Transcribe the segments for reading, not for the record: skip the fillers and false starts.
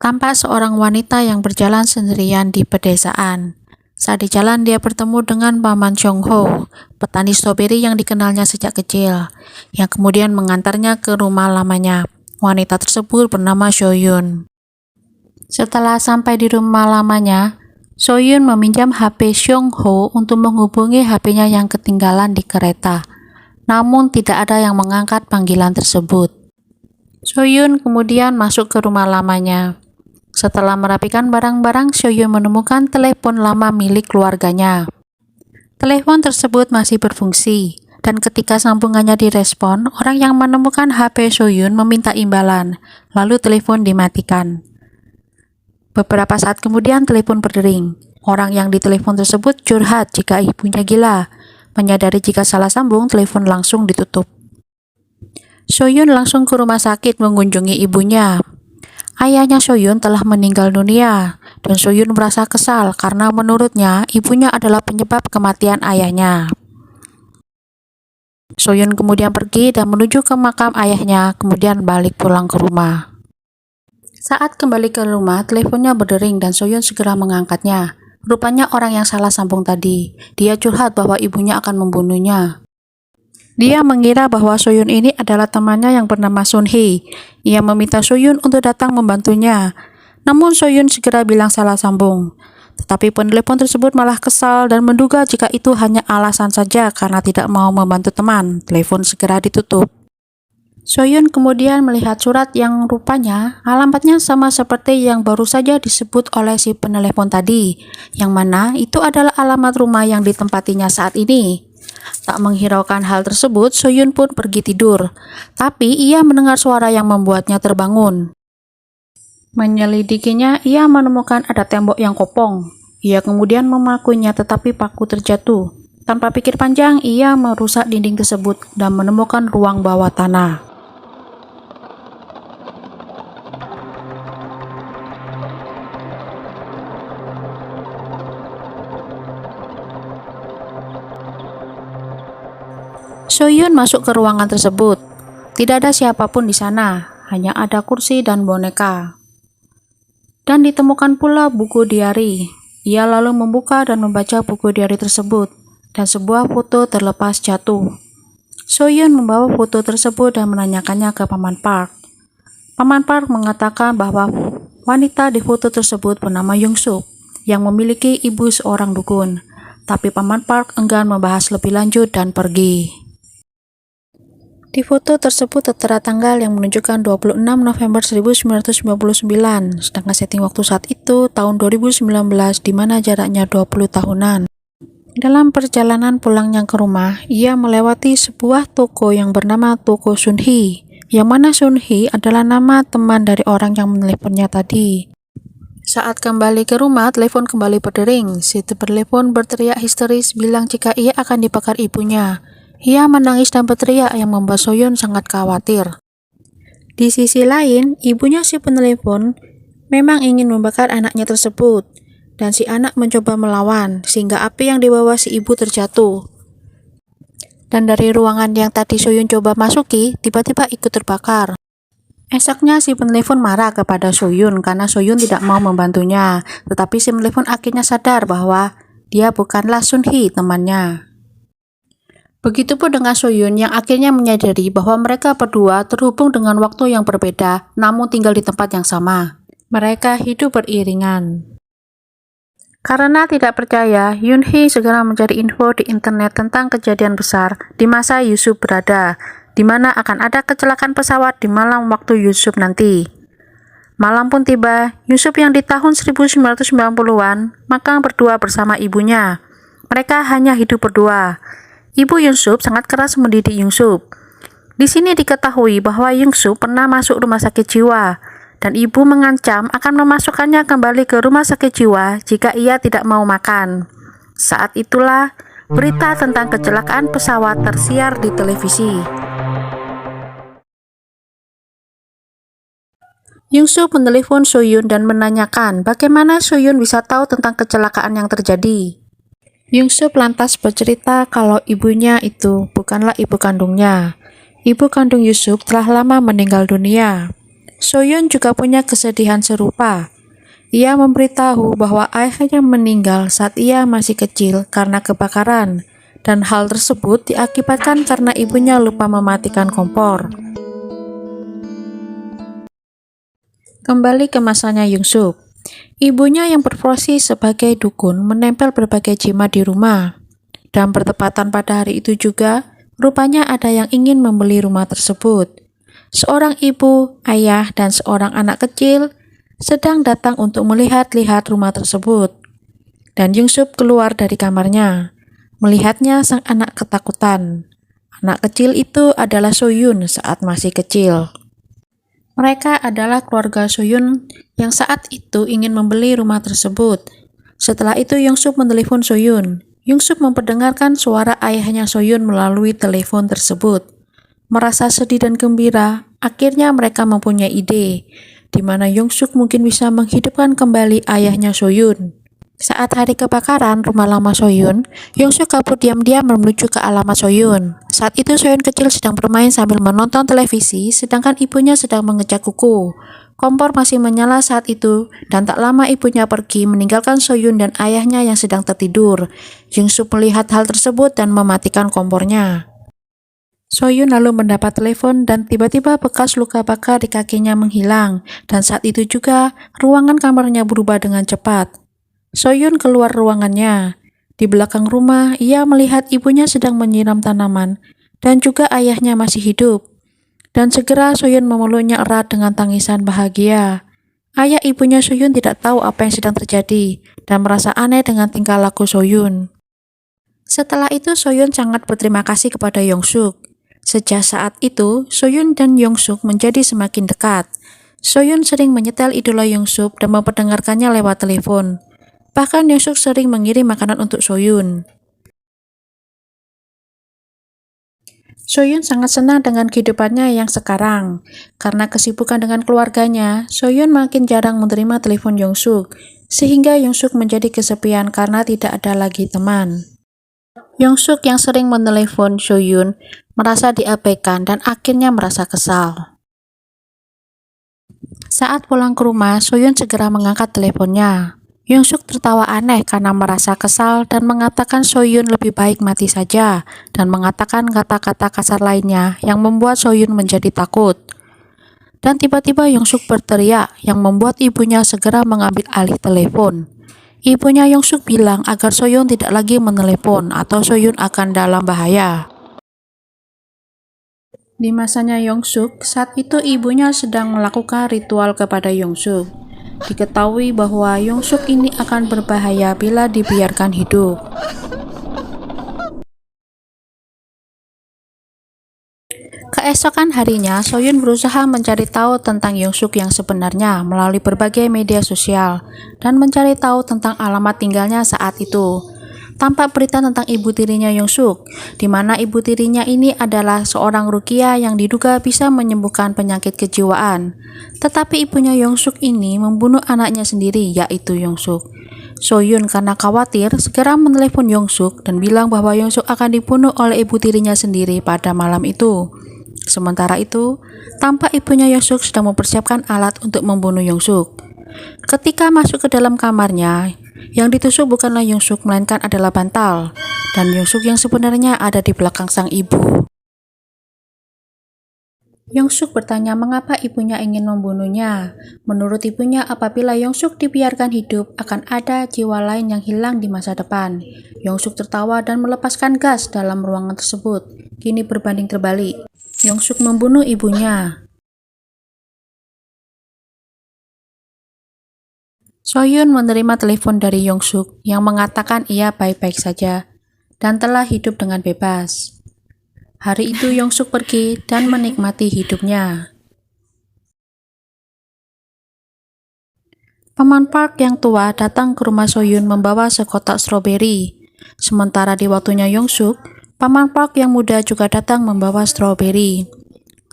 Tampak seorang wanita yang berjalan sendirian di pedesaan. Saat di jalan, dia bertemu dengan Paman Chong Ho, petani stroberi yang dikenalnya sejak kecil, yang kemudian mengantarnya ke rumah lamanya. Wanita tersebut bernama Soyun. Setelah sampai di rumah lamanya, Soyun meminjam HP Chong Ho untuk menghubungi HP-nya yang ketinggalan di kereta. Namun tidak ada yang mengangkat panggilan tersebut. Soyun kemudian masuk ke rumah lamanya. Setelah merapikan barang-barang, Soyun menemukan telepon lama milik keluarganya. Telepon tersebut masih berfungsi, dan ketika sambungannya direspon, orang yang menemukan HP Soyun meminta imbalan, lalu telepon dimatikan. Beberapa saat kemudian telepon berdering. Orang yang ditelepon tersebut curhat jika ibunya gila. Menyadari jika salah sambung, telepon langsung ditutup. Soyun langsung ke rumah sakit mengunjungi ibunya. Ayahnya Soyun telah meninggal dunia, dan Soyun merasa kesal karena menurutnya ibunya adalah penyebab kematian ayahnya. Soyun kemudian pergi dan menuju ke makam ayahnya, kemudian balik pulang ke rumah. Saat kembali ke rumah, teleponnya berdering dan Soyun segera mengangkatnya. Rupanya orang yang salah sambung tadi. Dia curhat bahwa ibunya akan membunuhnya. Dia mengira bahwa Soyun ini adalah temannya yang bernama Sun Hee. Ia meminta Soyun untuk datang membantunya. Namun Soyun segera bilang salah sambung. Tetapi penelepon tersebut malah kesal dan menduga jika itu hanya alasan saja karena tidak mau membantu teman. Telepon segera ditutup. Soyun kemudian melihat surat yang rupanya alamatnya sama seperti yang baru saja disebut oleh si penelepon tadi, yang mana itu adalah alamat rumah yang ditempatinya saat ini. Tak menghiraukan hal tersebut, Soyun pun pergi tidur. Tapi ia mendengar suara yang membuatnya terbangun. Menyelidikinya, ia menemukan ada tembok yang kopong. Ia kemudian memakuinya tetapi paku terjatuh. Tanpa pikir panjang, ia merusak dinding tersebut dan menemukan ruang bawah tanah. Soyun masuk ke ruangan tersebut. Tidak ada siapapun di sana, hanya ada kursi dan boneka. Dan ditemukan pula buku diari. Ia lalu membuka dan membaca buku diari tersebut, dan sebuah foto terlepas jatuh. Soyun membawa foto tersebut dan menanyakannya ke Paman Park. Paman Park mengatakan bahwa wanita di foto tersebut bernama Young-suk, yang memiliki ibu seorang dukun. Tapi Paman Park enggan membahas lebih lanjut dan pergi. Di foto tersebut tertera tanggal yang menunjukkan 26 November 1999, sedangkan setting waktu saat itu tahun 2019 di mana jaraknya 20 tahunan. Dalam perjalanan pulangnya ke rumah, ia melewati sebuah toko yang bernama Toko Sun Hee, yang mana Sun Hee adalah nama teman dari orang yang meneleponnya tadi. Saat kembali ke rumah, telepon kembali berdering. Si telepon berteriak histeris bilang jika ia akan dibakar ibunya. Ia menangis dan berteriak yang membuat Soyun sangat khawatir. Di sisi lain, ibunya si penelepon memang ingin membakar anaknya tersebut, dan si anak mencoba melawan, sehingga api yang dibawa si ibu terjatuh. Dan dari ruangan yang tadi Soyun coba masuki, tiba-tiba ikut terbakar. Esoknya si penelepon marah kepada Soyun karena Soyun tidak mau membantunya, tetapi si penelepon akhirnya sadar bahwa dia bukanlah Sun Hee temannya. Begitupun dengan Soyun yang akhirnya menyadari bahwa mereka berdua terhubung dengan waktu yang berbeda, namun tinggal di tempat yang sama. Mereka hidup beriringan. Karena tidak percaya, Yoon Hee segera mencari info di internet tentang kejadian besar di masa Yusuf berada, di mana akan ada kecelakaan pesawat di malam waktu Yusuf nanti. Malam pun tiba, Yusuf yang di tahun 1990-an makan berdua bersama ibunya. Mereka hanya hidup berdua. Ibu Young-suk sangat keras mendidik Young-suk. Di sini diketahui bahwa Young-suk pernah masuk rumah sakit jiwa, dan ibu mengancam akan memasukkannya kembali ke rumah sakit jiwa jika ia tidak mau makan. Saat itulah berita tentang kecelakaan pesawat tersiar di televisi. Young-suk menelepon Soyun dan menanyakan bagaimana Soyun bisa tahu tentang kecelakaan yang terjadi. Young-suk lantas bercerita kalau ibunya itu bukanlah ibu kandungnya. Ibu kandung Yusuf telah lama meninggal dunia. Soyun juga punya kesedihan serupa. Ia memberitahu bahwa ayahnya meninggal saat ia masih kecil karena kebakaran, dan hal tersebut diakibatkan karena ibunya lupa mematikan kompor. Kembali ke masanya Yongsuk. Ibunya yang berprofesi sebagai dukun menempel berbagai jimat di rumah. Dan bertepatan pada hari itu juga, rupanya ada yang ingin membeli rumah tersebut. Seorang ibu, ayah, dan seorang anak kecil sedang datang untuk melihat-lihat rumah tersebut. Dan Yongsuk keluar dari kamarnya. Melihatnya, sang anak ketakutan. Anak kecil itu adalah Soyun saat masih kecil. Mereka adalah keluarga Soyun yang saat itu ingin membeli rumah tersebut. Setelah itu Yongsuk menelepon Soyun. Yongsuk memperdengarkan suara ayahnya Soyun melalui telepon tersebut. Merasa sedih dan gembira, akhirnya mereka mempunyai ide, di mana Yongsuk mungkin bisa menghidupkan kembali ayahnya Soyun. Saat hari kebakaran rumah lama Soyun, Yongsuk kabur diam-diam menuju ke alamat Soyun. Saat itu Soyun kecil sedang bermain sambil menonton televisi, sedangkan ibunya sedang mengecat kuku. Kompor masih menyala saat itu, dan tak lama ibunya pergi meninggalkan Soyun dan ayahnya yang sedang tertidur. Yongsuk melihat hal tersebut dan mematikan kompornya. Soyun lalu mendapat telepon dan tiba-tiba bekas luka bakar di kakinya menghilang, dan saat itu juga ruangan kamarnya berubah dengan cepat. Soyun keluar ruangannya. Di belakang rumah, ia melihat ibunya sedang menyiram tanaman, dan juga ayahnya masih hidup. Dan segera Soyun memeluknya erat dengan tangisan bahagia. Ayah ibunya Soyun tidak tahu apa yang sedang terjadi, dan merasa aneh dengan tingkah laku Soyun. Setelah itu Soyun sangat berterima kasih kepada Yongsuk. Sejak saat itu, Soyun dan Yongsuk menjadi semakin dekat. Soyun sering menyetel idola Yongsuk dan memperdengarkannya lewat telepon. Bahkan Yongsuk sering mengirim makanan untuk Soyun. Soyun sangat senang dengan kehidupannya yang sekarang. Karena kesibukan dengan keluarganya, Soyun makin jarang menerima telepon Yongsuk, sehingga Yongsuk menjadi kesepian karena tidak ada lagi teman. Yongsuk yang sering menelepon Soyun merasa diabaikan dan akhirnya merasa kesal. Saat pulang ke rumah, Soyun segera mengangkat teleponnya. Yongsuk tertawa aneh karena merasa kesal dan mengatakan Soyun lebih baik mati saja, dan mengatakan kata-kata kasar lainnya yang membuat Soyun menjadi takut. Dan tiba-tiba Yongsuk berteriak yang membuat ibunya segera mengambil alih telepon. Ibunya Yongsuk bilang agar Soyun tidak lagi menelepon atau Soyun akan dalam bahaya. Di masanya Yongsuk, saat itu ibunya sedang melakukan ritual kepada Yongsuk. Diketahui bahwa Yongsuk ini akan berbahaya bila dibiarkan hidup. Keesokan harinya, Soyun berusaha mencari tahu tentang Yongsuk yang sebenarnya melalui berbagai media sosial dan mencari tahu tentang alamat tinggalnya saat itu. Tampak berita tentang ibu tirinya Yongsuk, di mana ibu tirinya ini adalah seorang ruqyah yang diduga bisa menyembuhkan penyakit kejiwaan. Tetapi ibunya Yongsuk ini membunuh anaknya sendiri, yaitu Yongsuk. Soyun karena khawatir segera menelepon Yongsuk dan bilang bahwa Yongsuk akan dibunuh oleh ibu tirinya sendiri pada malam itu. Sementara itu, tampak ibunya Yongsuk sedang mempersiapkan alat untuk membunuh Yongsuk. Ketika masuk ke dalam kamarnya, yang ditusuk bukanlah Yongsuk melainkan adalah bantal, dan Yongsuk yang sebenarnya ada di belakang sang ibu. Yongsuk bertanya mengapa ibunya ingin membunuhnya. Menurut ibunya, apabila Yongsuk dibiarkan hidup, akan ada jiwa lain yang hilang di masa depan. Yongsuk tertawa dan melepaskan gas dalam ruangan tersebut. Kini berbanding terbalik. Yongsuk membunuh ibunya. Soyun menerima telepon dari Yongsuk yang mengatakan ia baik-baik saja dan telah hidup dengan bebas. Hari itu Yongsuk pergi dan menikmati hidupnya. Paman Park yang tua datang ke rumah Soyun membawa sekotak stroberi. Sementara di waktunya Yongsuk, Paman Park yang muda juga datang membawa stroberi.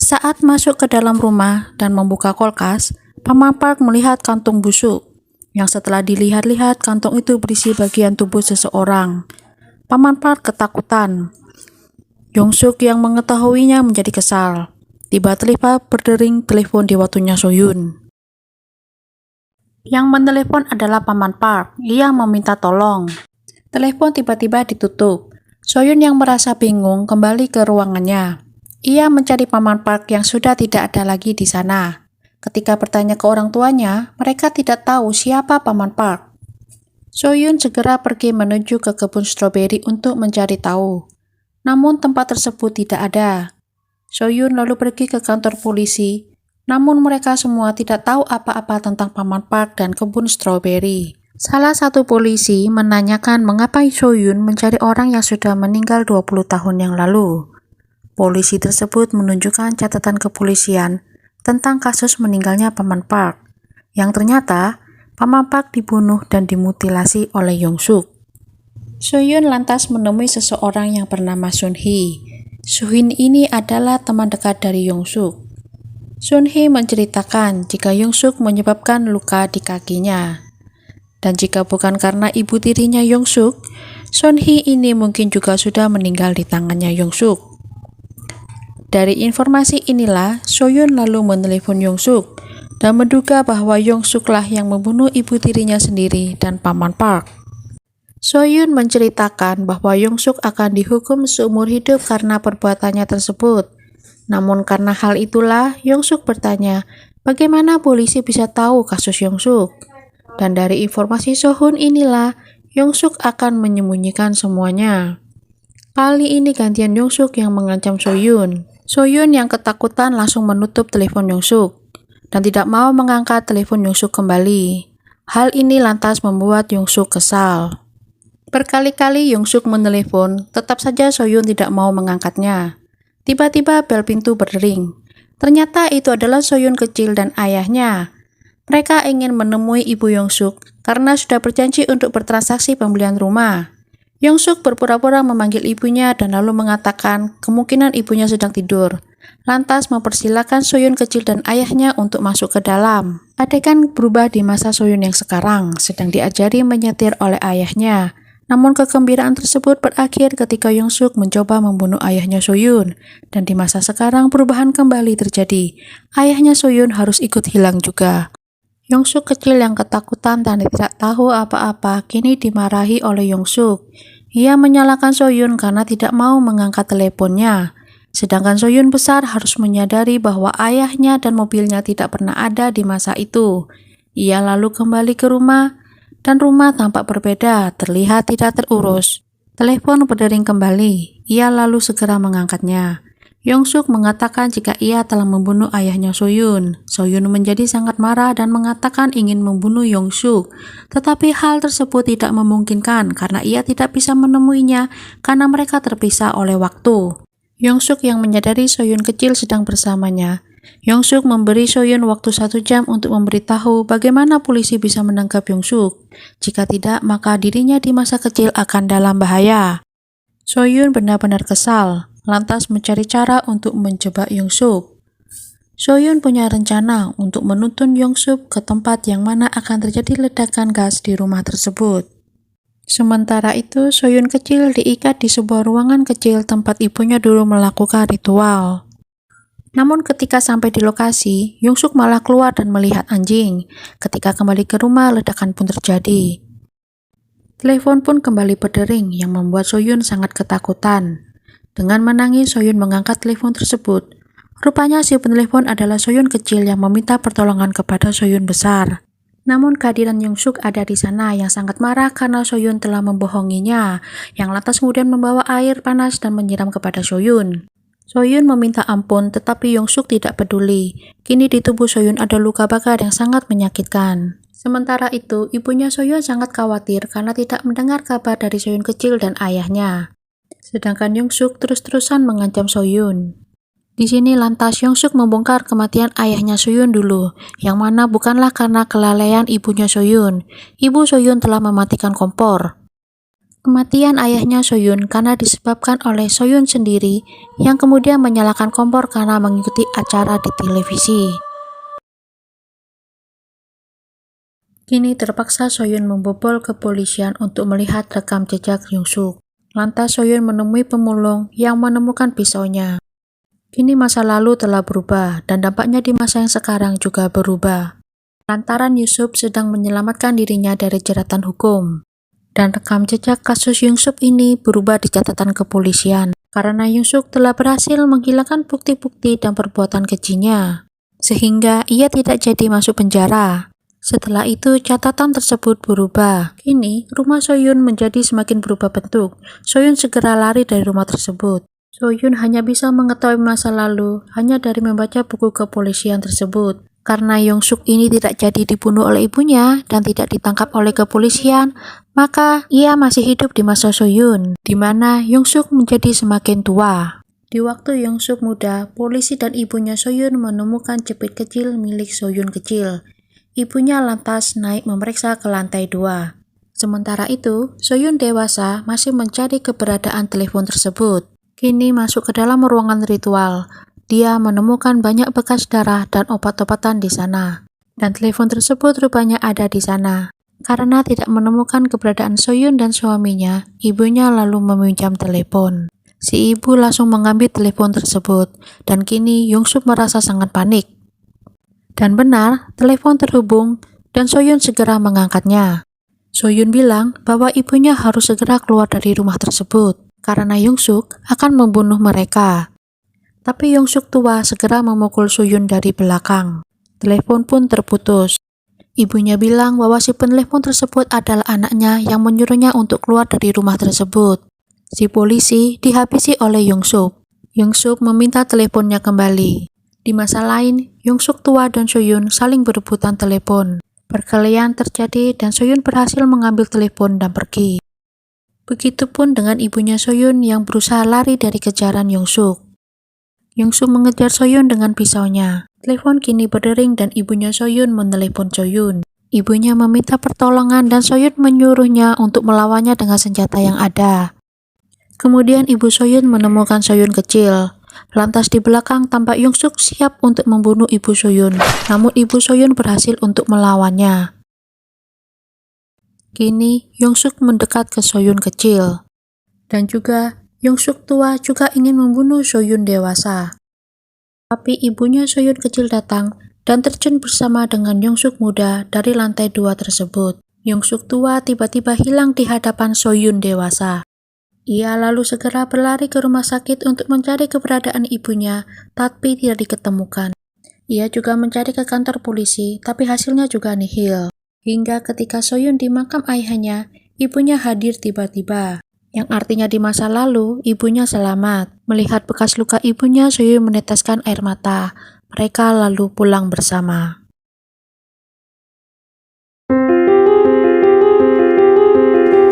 Saat masuk ke dalam rumah dan membuka kulkas, Paman Park melihat kantung busuk, yang setelah dilihat-lihat kantung itu berisi bagian tubuh seseorang. Paman Park ketakutan. Yongsuk yang mengetahuinya menjadi kesal. Tiba-tiba berdering telepon di waktunya Soyun. Yang menelepon adalah Paman Park. Ia meminta tolong. Telepon tiba-tiba ditutup. Soyun yang merasa bingung kembali ke ruangannya. Ia mencari Paman Park yang sudah tidak ada lagi di sana. Ketika bertanya ke orang tuanya, mereka tidak tahu siapa Paman Park. Soyun segera pergi menuju ke kebun stroberi untuk mencari tahu. Namun tempat tersebut tidak ada. Soyun lalu pergi ke kantor polisi, namun mereka semua tidak tahu apa-apa tentang Paman Park dan kebun stroberi. Salah satu polisi menanyakan mengapa Soyun mencari orang yang sudah meninggal 20 tahun yang lalu. Polisi tersebut menunjukkan catatan kepolisian tentang kasus meninggalnya Paman Park, yang ternyata Paman Park dibunuh dan dimutilasi oleh Yong-suk. Soyun lantas menemui seseorang yang bernama Sun-hee. Sun-hee ini adalah teman dekat dari Yong-suk. Sun-hee menceritakan jika Yong-suk menyebabkan luka di kakinya. Dan jika bukan karena ibu tirinya Yong-suk, Sun-hee ini mungkin juga sudah meninggal di tangannya Yong-suk. Dari informasi inilah, Soyun lalu menelepon Yong-suk dan menduga bahwa Yong-suk lah yang membunuh ibu tirinya sendiri dan Paman Park. Soyun menceritakan bahwa Yong-suk akan dihukum seumur hidup karena perbuatannya tersebut. Namun karena hal itulah, Yong-suk bertanya, bagaimana polisi bisa tahu kasus Yong-suk? Dan dari informasi Sohun inilah, Yong-suk akan menyembunyikan semuanya. Kali ini gantian Yong-suk yang mengancam Soyun. Soyun yang ketakutan langsung menutup telepon Yong-suk dan tidak mau mengangkat telepon Yong-suk kembali. Hal ini lantas membuat Yong-suk kesal. Berkali-kali Yong-suk menelepon, tetap saja Soyun tidak mau mengangkatnya. Tiba-tiba bel pintu berdering. Ternyata itu adalah Soyun kecil dan ayahnya. Mereka ingin menemui ibu Yong-suk karena sudah berjanji untuk bertransaksi pembelian rumah. Yong-suk berpura-pura memanggil ibunya dan lalu mengatakan kemungkinan ibunya sedang tidur. Lantas mempersilahkan Soyun kecil dan ayahnya untuk masuk ke dalam. Adegan berubah di masa Soyun yang sekarang, sedang diajari menyetir oleh ayahnya. Namun kegembiraan tersebut berakhir ketika Yong-suk mencoba membunuh ayahnya Soyun. Dan di masa sekarang perubahan kembali terjadi. Ayahnya Soyun harus ikut hilang juga. Yong-suk kecil yang ketakutan dan tidak tahu apa-apa kini dimarahi oleh Yong-suk. Ia menyalahkan Soyun karena tidak mau mengangkat teleponnya. Sedangkan Soyun besar harus menyadari bahwa ayahnya dan mobilnya tidak pernah ada di masa itu. Ia lalu kembali ke rumah. Dan rumah tampak berbeda, terlihat tidak terurus. Telepon berdering kembali, ia lalu segera mengangkatnya. Yong-suk mengatakan jika ia telah membunuh ayahnya Soyun. Soyun menjadi sangat marah dan mengatakan ingin membunuh Yong-suk. Tetapi hal tersebut tidak memungkinkan karena ia tidak bisa menemuinya karena mereka terpisah oleh waktu. Yong-suk yang menyadari Soyun kecil sedang bersamanya. Yong-suk memberi Soyun waktu 1 jam untuk memberitahu bagaimana polisi bisa menangkap Yong-suk. Jika tidak, maka dirinya di masa kecil akan dalam bahaya. Soyun benar-benar kesal, lantas mencari cara untuk menjebak Yong-suk. Soyun punya rencana untuk menuntun Yong-suk ke tempat yang mana akan terjadi ledakan gas di rumah tersebut. Sementara itu, Soyun kecil diikat di sebuah ruangan kecil tempat ibunya dulu melakukan ritual. Namun ketika sampai di lokasi, Yong-suk malah keluar dan melihat anjing. Ketika kembali ke rumah, ledakan pun terjadi. Telepon pun kembali berdering yang membuat Soyun sangat ketakutan. Dengan menangis, Soyun mengangkat telepon tersebut. Rupanya si penelepon adalah Soyun kecil yang meminta pertolongan kepada Soyun besar. Namun kehadiran Yong-suk ada di sana yang sangat marah karena Soyun telah membohonginya, yang lantas kemudian membawa air panas dan menyiram kepada Soyun. Soyun meminta ampun, tetapi Yong-suk tidak peduli. Kini di tubuh Soyun ada luka bakar yang sangat menyakitkan. Sementara itu, ibunya Soyun sangat khawatir karena tidak mendengar kabar dari Soyun kecil dan ayahnya. Sedangkan Yong-suk terus-terusan mengancam Soyun. Di sini lantas Yong-suk membongkar kematian ayahnya Soyun dulu, yang mana bukanlah karena kelalaian ibunya Soyun. Ibu Soyun telah mematikan kompor. Kematian ayahnya Soyun karena disebabkan oleh Soyun sendiri yang kemudian menyalakan kompor karena mengikuti acara di televisi. Kini terpaksa Soyun membobol kepolisian untuk melihat rekam jejak Yong-suk. Lantas Soyun menemui pemulung yang menemukan pisaunya. Kini masa lalu telah berubah dan dampaknya di masa yang sekarang juga berubah. Lantaran Yusuf sedang menyelamatkan dirinya dari jeratan hukum. Dan rekam jejak kasus Yusuf ini berubah di catatan kepolisian karena Yusuf telah berhasil menghilangkan bukti-bukti dan perbuatan kejinya, sehingga ia tidak jadi masuk penjara. Setelah itu catatan tersebut berubah. Kini rumah Soyun menjadi semakin berubah bentuk. Soyun segera lari dari rumah tersebut. Soyun hanya bisa mengetahui masa lalu hanya dari membaca buku kepolisian tersebut. Karena Yongsuk ini tidak jadi dibunuh oleh ibunya dan tidak ditangkap oleh kepolisian, maka ia masih hidup di masa Soyun, di mana Yongsuk menjadi semakin tua. Di waktu Yongsuk muda, polisi dan ibunya Soyun menemukan jepit kecil milik Soyun kecil. Ibunya lantas naik memeriksa ke lantai 2. Sementara itu, Soyun dewasa masih mencari keberadaan telepon tersebut. Kini masuk ke dalam ruangan ritual. Dia menemukan banyak bekas darah dan obat-obatan di sana. Dan telepon tersebut rupanya ada di sana. Karena tidak menemukan keberadaan Soyun dan suaminya, ibunya lalu meminjam telepon. Si ibu langsung mengambil telepon tersebut, dan kini Yongsuk merasa sangat panik. Dan benar, telepon terhubung, dan Soyun segera mengangkatnya. Soyun bilang bahwa ibunya harus segera keluar dari rumah tersebut, karena Yongsuk akan membunuh mereka. Tapi Yongsuk tua segera memukul Soyun dari belakang. Telepon pun terputus. Ibunya bilang bahwa si penelepon tersebut adalah anaknya yang menyuruhnya untuk keluar dari rumah tersebut. Si polisi dihabisi oleh Yongsuk. Yongsuk meminta teleponnya kembali. Di masa lain, Yongsuk tua dan Soyun saling berebutan telepon. Perkelahian terjadi dan Soyun berhasil mengambil telepon dan pergi. Begitupun dengan ibunya Soyun yang berusaha lari dari kejaran Yongsuk. Yongsuk mengejar Soyun dengan pisaunya. Telepon kini berdering dan ibunya Soyun menelepon Soyun. Ibunya meminta pertolongan dan Soyun menyuruhnya untuk melawannya dengan senjata yang ada. Kemudian ibu Soyun menemukan Soyun kecil. Lantas di belakang tampak Yongsuk siap untuk membunuh ibu Soyun. Namun ibu Soyun berhasil untuk melawannya. Kini Yongsuk mendekat ke Soyun kecil. Dan juga Yongsuk tua juga ingin membunuh Soyun dewasa. Tapi ibunya Soyun kecil datang dan terjun bersama dengan Yongsuk muda dari lantai 2 tersebut. Yongsuk tua tiba-tiba hilang di hadapan Soyun dewasa. Ia lalu segera berlari ke rumah sakit untuk mencari keberadaan ibunya, tapi tidak diketemukan. Ia juga mencari ke kantor polisi, tapi hasilnya juga nihil. Hingga ketika Soyun di makam ayahnya, ibunya hadir tiba-tiba. Yang artinya di masa lalu, ibunya selamat. Melihat bekas luka ibunya, Soyun meneteskan air mata. Mereka lalu pulang bersama.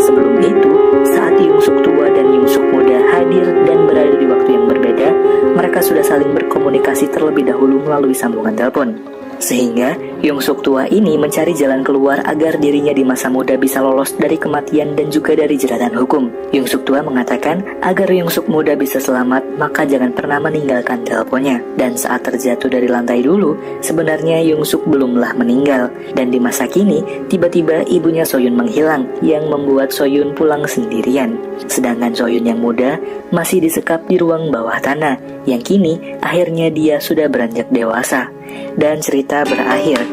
Sebelum itu, saat Yongsuk tua dan Yongsuk muda hadir dan berada di waktu yang berbeda, mereka sudah saling berkomunikasi terlebih dahulu melalui sambungan telepon. Sehingga Yongsuk tua ini mencari jalan keluar agar dirinya di masa muda bisa lolos dari kematian dan juga dari jeratan hukum. Yongsuk tua mengatakan agar Yongsuk muda bisa selamat, maka jangan pernah meninggalkan teleponnya. Dan saat terjatuh dari lantai dulu, sebenarnya Yongsuk belumlah meninggal. Dan di masa kini, tiba-tiba ibunya Soyun menghilang, yang membuat Soyun pulang sendirian. Sedangkan Soyun yang muda masih disekap di ruang bawah tanah, yang kini akhirnya dia sudah beranjak dewasa. Dan cerita berakhir